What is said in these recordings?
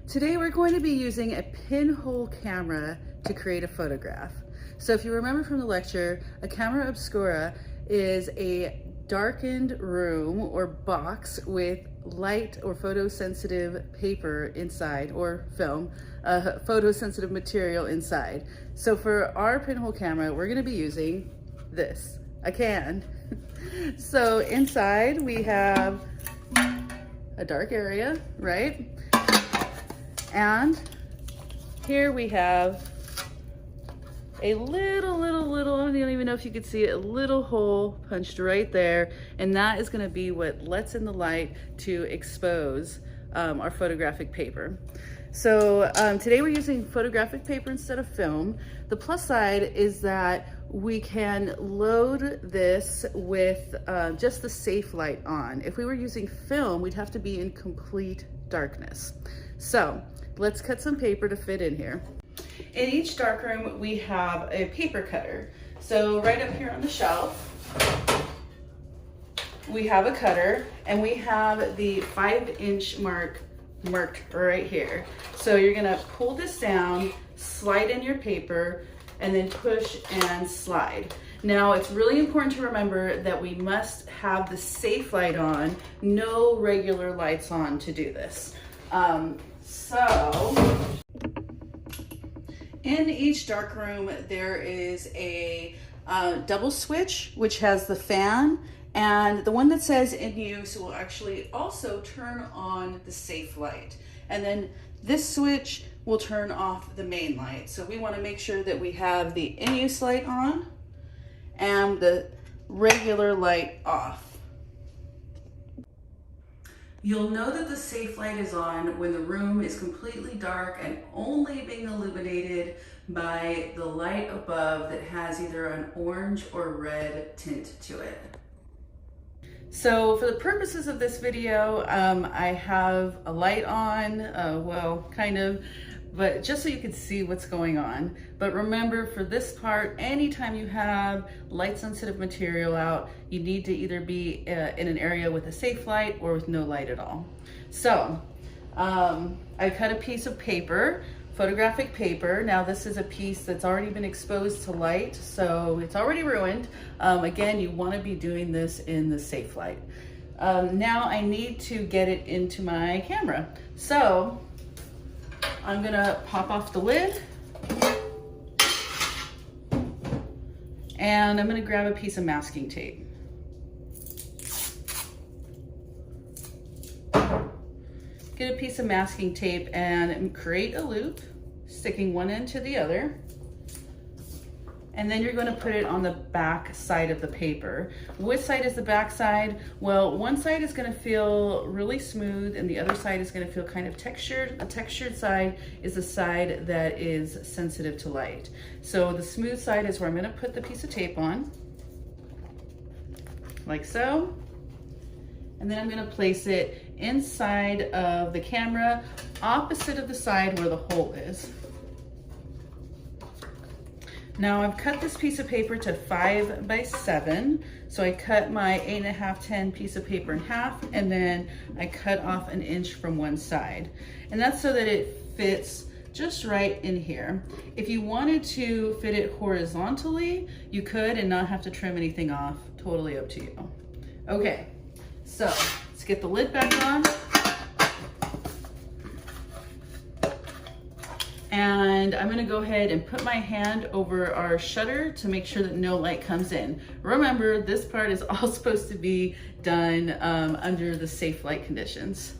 Today we're going to be using a pinhole camera to create a photograph. So if you remember from the lecture, a camera obscura is a darkened room or box with light or photosensitive paper inside, or film, photosensitive material inside. So for our pinhole camera, we're going to be using this, a can. So inside we have a dark area, right? And here we have a little, I don't even know if you could see it, a little hole punched right there. And that is gonna be what lets in the light to expose our photographic paper. So today we're using photographic paper instead of film. The plus side is that we can load this with just the safe light on. If we were using film, we'd have to be in complete darkness. So let's cut some paper to fit in here. In each darkroom, we have a paper cutter. So right up here on the shelf, we have a cutter, and we have the 5-inch marked right here. So you're gonna pull this down, slide in your paper, and then push and slide. Now, it's really important to remember that we must have the safe light on, no regular lights on to do this. In each darkroom, there is a double switch, which has the fan, and the one that says in use will actually also turn on the safe light. And then this switch will turn off the main light. So we want to make sure that we have the in use light on and the regular light off. You'll know that the safe light is on when the room is completely dark and only being illuminated by the light above that has either an orange or red tint to it. So for the purposes of this video, I have a light on, well, kind of, but just so you can see what's going on. But remember, for this part, anytime you have light sensitive material out, you need to either be in an area with a safe light or with no light at all. So I cut a piece of paper, photographic paper. Now this is a piece that's already been exposed to light, so it's already ruined. Again, you want to be doing this in the safe light. Now I need to get it into my camera. So I'm gonna pop off the lid, and I'm gonna grab a piece of masking tape. Get a piece of masking tape and create a loop, sticking one end to the other. And then you're gonna put it on the back side of the paper. Which side is the back side? Well, one side is gonna feel really smooth and the other side is gonna feel kind of textured. A textured side is the side that is sensitive to light. So the smooth side is where I'm gonna put the piece of tape on, like so. And then I'm gonna place it inside of the camera, opposite of the side where the hole is. Now I've cut this piece of paper to 5 by 7. So I cut my 8.5/10 piece of paper in half, and then I cut off 1 inch from one side. And that's so that it fits just right in here. If you wanted to fit it horizontally, you could and not have to trim anything off. Totally up to you. Okay, so let's get the lid back on. And I'm gonna go ahead and put my hand over our shutter to make sure that no light comes in. Remember, this part is all supposed to be done under the safe light conditions.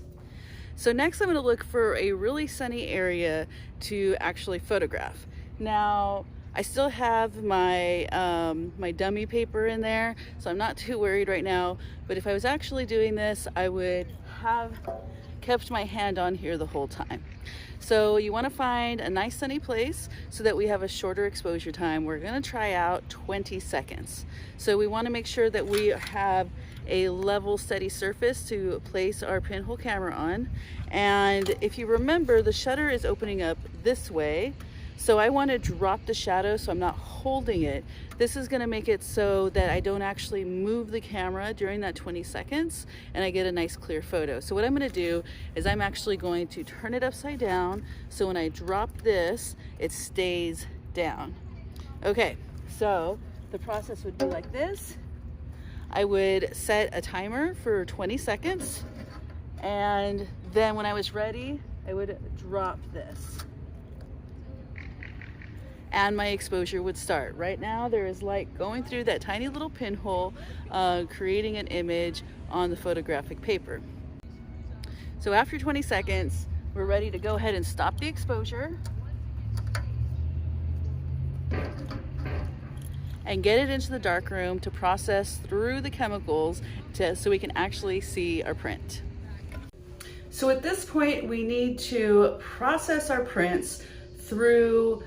So next I'm gonna look for a really sunny area to actually photograph. Now, I still have my, my dummy paper in there, so I'm not too worried right now. But if I was actually doing this, I would have kept my hand on here the whole time. So you want to find a nice sunny place so that we have a shorter exposure time. We're going to try out 20 seconds. So we want to make sure that we have a level, steady surface to place our pinhole camera on. And if you remember, the shutter is opening up this way. So I want to drop the shadow so I'm not holding it. This is going to make it so that I don't actually move the camera during that 20 seconds and I get a nice clear photo. So what I'm going to do is I'm actually going to turn it upside down so when I drop this, it stays down. Okay, so the process would be like this. I would set a timer for 20 seconds, and then when I was ready, I would drop this. And my exposure would start. Right now, there is light going through that tiny little pinhole, creating an image on the photographic paper. So after 20 seconds, we're ready to go ahead and stop the exposure and get it into the darkroom to process through the chemicals so we can actually see our print. So at this point, we need to process our prints through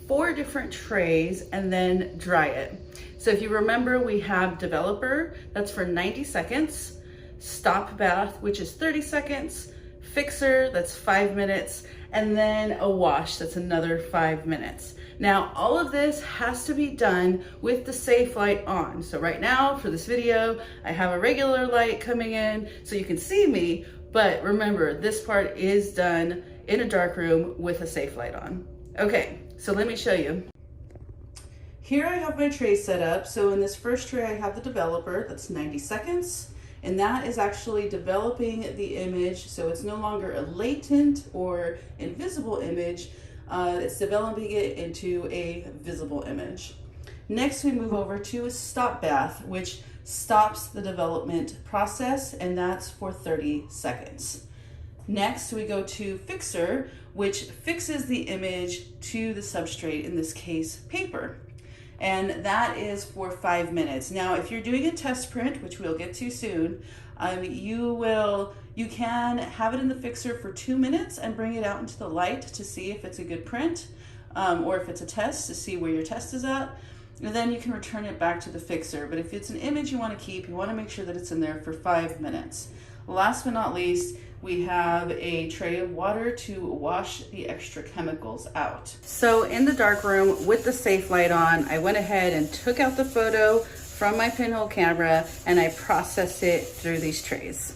4 different trays and then dry it. So if you remember, we have developer, that's for 90 seconds, stop bath, which is 30 seconds, fixer, that's 5 minutes, and then a wash, that's another 5 minutes. Now, all of this has to be done with the safe light on. So right now, for this video, I have a regular light coming in so you can see me, but remember, this part is done in a dark room with a safe light on. Okay, so let me show you. Here I have my tray set up. So in this first tray, I have the developer, that's 90 seconds. And that is actually developing the image, so it's no longer a latent or invisible image, it's developing it into a visible image. Next, we move over to a stop bath, which stops the development process, and that's for 30 seconds. Next, we go to fixer, which fixes the image to the substrate, in this case, paper. And that is for 5 minutes. Now, if you're doing a test print, which we'll get to soon, you can have it in the fixer for 2 minutes and bring it out into the light to see if it's a good print, or if it's a test to see where your test is at. And then you can return it back to the fixer. But if it's an image you want to keep, you want to make sure that it's in there for 5 minutes. Last but not least, we have a tray of water to wash the extra chemicals out. So in the dark room with the safe light on, I went ahead and took out the photo from my pinhole camera and I processed it through these trays.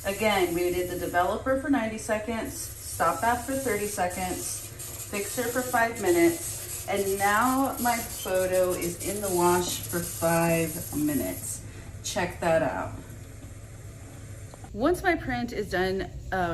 Again, we did the developer for 90 seconds, stop bath for 30 seconds, fixer for 5 minutes, and now my photo is in the wash for 5 minutes. Check that out. Once my print is done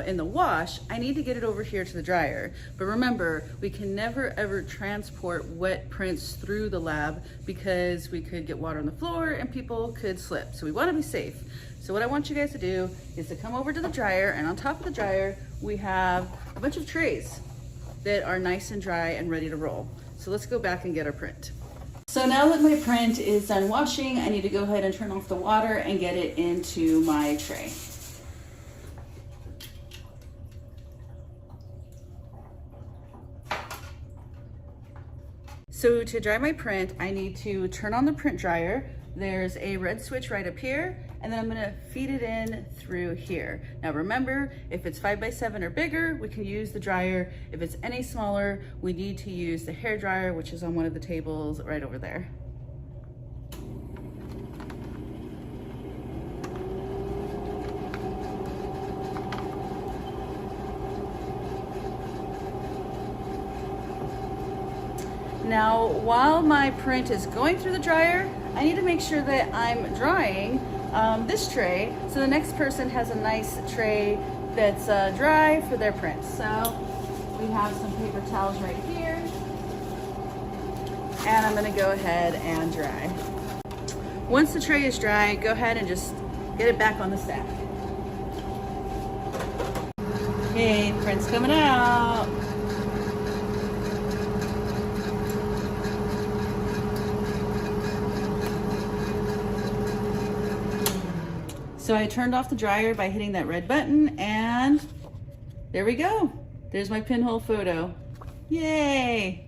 in the wash, I need to get it over here to the dryer. But remember, we can never ever transport wet prints through the lab because we could get water on the floor and people could slip. So we want to be safe. So what I want you guys to do is to come over to the dryer, and on top of the dryer, we have a bunch of trays that are nice and dry and ready to roll. So let's go back and get our print. So now that my print is done washing, I need to go ahead and turn off the water and get it into my tray. So to dry my print, I need to turn on the print dryer. There's a red switch right up here, and then I'm gonna feed it in through here. Now remember, if it's 5x7 or bigger, we can use the dryer. If it's any smaller, we need to use the hair dryer, which is on one of the tables right over there. Now, while my print is going through the dryer, I need to make sure that I'm drying this tray so the next person has a nice tray that's dry for their print. So we have some paper towels right here, and I'm gonna go ahead and dry. Once the tray is dry, go ahead and just get it back on the stack. Okay, print's coming out. So I turned off the dryer by hitting that red button, and there we go. There's my pinhole photo. Yay!